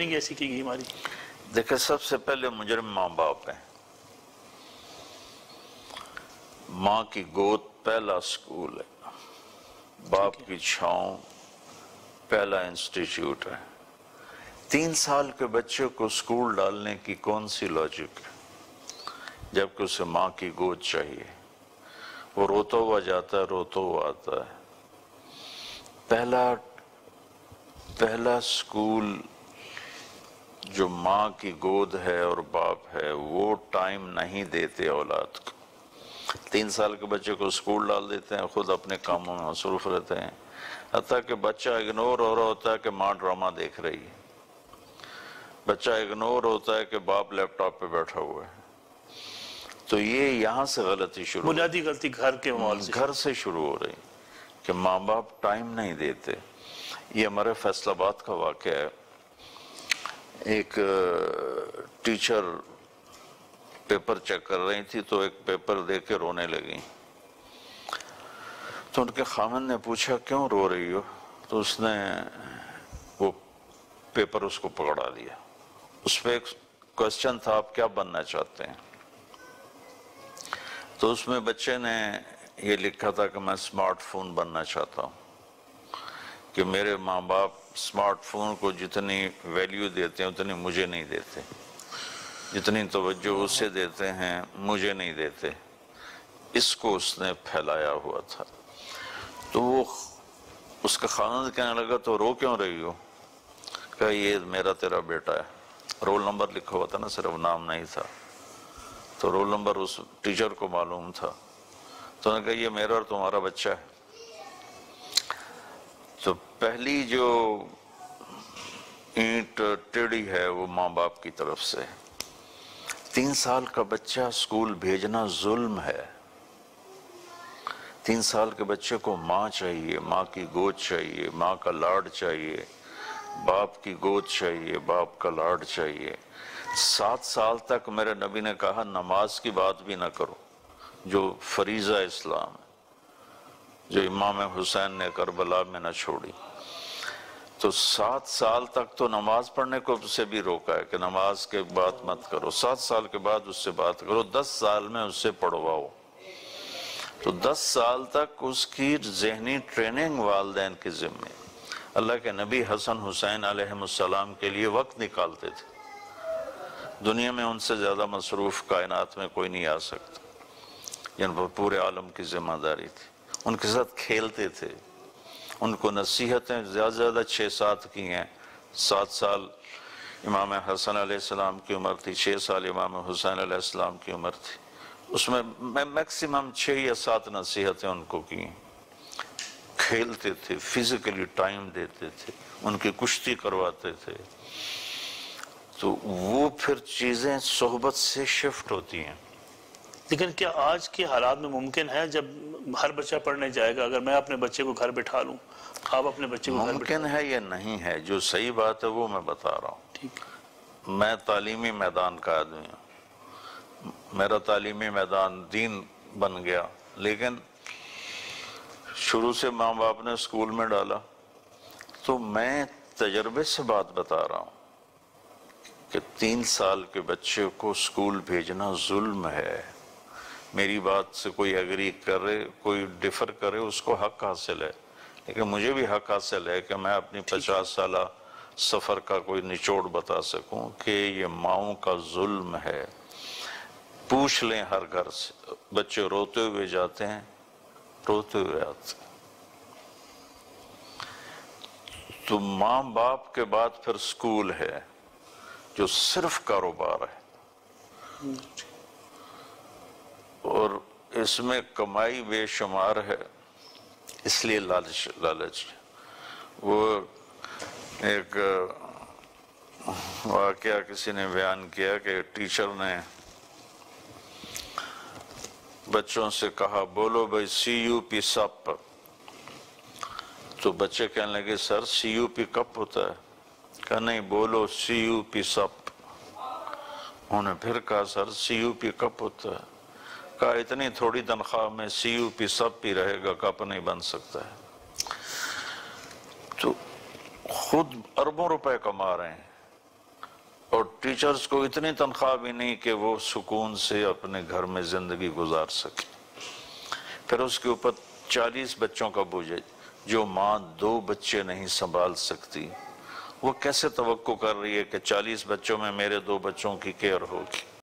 ایسی کی گئی ہماری؟ دیکھیں، سب سے پہلے مجرم ماں باپ ہیں۔ ماں کی گود پہلا سکول ہے، باپ کی چھاؤں پہلا انسٹیٹیوٹ ہے۔ 3 سال کے بچے کو سکول ڈالنے کی کون سی لاجک ہے جبکہ اسے ماں کی گود چاہیے؟ وہ روتا ہوا جاتا ہے، روتا ہوا آتا ہے۔ پہلا سکول جو ماں کی گود ہے اور باپ ہے، وہ ٹائم نہیں دیتے اولاد کو۔ 3 سال کے بچے کو سکول ڈال دیتے ہیں، خود اپنے کاموں میں مصروف رہتے ہیں، حتیٰ کہ بچہ اگنور ہو رہا ہوتا ہے کہ ماں ڈرامہ دیکھ رہی ہے، بچہ اگنور ہوتا ہے کہ باپ لیپ ٹاپ پہ بیٹھا ہوا ہے۔ تو یہ یہاں سے غلطی شروع بنیادی غلطی گھر کے ماحول سے گھر سے شروع ہو رہی کہ ماں باپ ٹائم نہیں دیتے۔ یہ ہمارے فیصل آباد کا واقعہ ہے۔ ایک ٹیچر پیپر چیک کر رہی تھی تو ایک پیپر دے کے رونے لگی، تو ان کے خامن نے پوچھا کیوں رو رہی ہو؟ تو اس نے وہ پیپر اس کو پکڑا دیا، اس پہ ایک کوسچن تھا آپ کیا بننا چاہتے ہیں؟ تو اس میں بچے نے یہ لکھا تھا کہ میں سمارٹ فون بننا چاہتا ہوں، کہ میرے ماں باپ سمارٹ فون کو جتنی ویلیو دیتے ہیں اتنی مجھے نہیں دیتے، جتنی توجہ اسے دیتے ہیں مجھے نہیں دیتے۔ اس کو اس نے پھیلایا ہوا تھا۔ تو وہ اس کا خاندان کہنے لگا تو رو کیوں رہی ہو؟ کہ یہ میرا تیرا بیٹا ہے۔ رول نمبر لکھا ہوا تھا نا، صرف نام نہیں تھا، تو رول نمبر اس ٹیچر کو معلوم تھا۔ تو انہوں نے کہا یہ میرا اور تمہارا بچہ ہے۔ تو پہلی جو اینٹ ٹیڑھی ہے وہ ماں باپ کی طرف سے۔ 3 سال کا بچہ سکول بھیجنا ظلم ہے۔ 3 سال کے بچے کو ماں چاہیے، ماں کی گود چاہیے، ماں کا لاڈ چاہیے، باپ کی گود چاہیے، باپ کا لاڈ چاہیے۔ 7 سال تک میرے نبی نے کہا نماز کی بات بھی نہ کرو، جو فریضہ اسلام ہے، جو امام حسین نے کربلا میں نہ چھوڑی۔ تو 7 سال تک تو نماز پڑھنے کو سے بھی روکا ہے کہ نماز کے بات مت کرو، 7 سال کے بعد اس سے بات کرو، 10 سال میں اس سے پڑھواؤ۔ تو 10 سال تک اس کی ذہنی ٹریننگ والدین کے ذمہ۔ اللہ کے نبی حسن حسین علیہ السلام کے لیے وقت نکالتے تھے، دنیا میں ان سے زیادہ مصروف کائنات میں کوئی نہیں آ سکتا، جن پر پورے عالم کی ذمہ داری تھی۔ ان کے ساتھ کھیلتے تھے، ان کو نصیحتیں زیادہ زیادہ 6-7 کی ہیں۔ 7 سال امام حسن علیہ السلام کی عمر تھی، 6 سال امام حسین علیہ السلام کی عمر تھی، اس میں میکسیمم 6 یا 7 نصیحتیں ان کو کی۔ کھیلتے تھے، فزیکلی ٹائم دیتے تھے، ان کی کشتی کرواتے تھے۔ تو وہ پھر چیزیں صحبت سے شفٹ ہوتی ہیں۔ لیکن کیا آج کے حالات میں ممکن ہے جب ہر بچہ پڑھنے جائے گا، اگر میں اپنے بچے کو گھر بٹھا لوں، آپ اپنے بچے کو گھر بٹھا ممکن ہے یا نہیں ہے، جو صحیح بات ہے وہ میں بتا رہا ہوں۔ ٹھیک۔ میں تعلیمی میدان کا آدمی ہوں، میرا تعلیمی میدان دین بن گیا، لیکن شروع سے ماں باپ نے اسکول میں ڈالا، تو میں تجربے سے بات بتا رہا ہوں کہ 3 سال کے بچے کو اسکول بھیجنا ظلم ہے۔ میری بات سے کوئی ایگری کرے، کوئی ڈیفر کرے، اس کو حق حاصل ہے، لیکن مجھے بھی حق حاصل ہے کہ میں اپنی 50 سالہ سفر کا کوئی نچوڑ بتا سکوں کہ یہ ماؤں کا ظلم ہے۔ پوچھ لیں ہر گھر سے، بچے روتے ہوئے جاتے ہیں، روتے ہوئے آتے ہیں۔ تو ماں باپ کے بعد پھر سکول ہے جو صرف کاروبار ہے، اور اس میں کمائی بے شمار ہے، اس لیے لالچ۔ وہ ایک واقعہ کسی نے بیان کیا کہ ٹیچر نے بچوں سے کہا بولو بھائی CUP سپ، تو بچے کہنے لگے سر CUP کپ ہوتا ہے؟ کہا نہیں، بولو CUP سپ۔ انہوں نے پھر کہا سر CUP کپ ہوتا ہے؟ کہا اتنی تھوڑی تنخواہ میں CUP سب بھی رہے گا، کپ نہیں بن سکتا ہے۔ تو خود اربوں روپے کما رہے ہیں، تو ٹیچرز کو اتنی تنخواہ بھی نہیں کہ وہ سکون سے اپنے گھر میں زندگی گزار سکے. پھر اس کے اوپر 40 بچوں کا بوجھ. جو ماں 2 بچے نہیں سنبھال سکتی وہ کیسے توقع کر رہی ہے کہ 40 بچوں میں میرے 2 بچوں کی کیئر ہوگی؟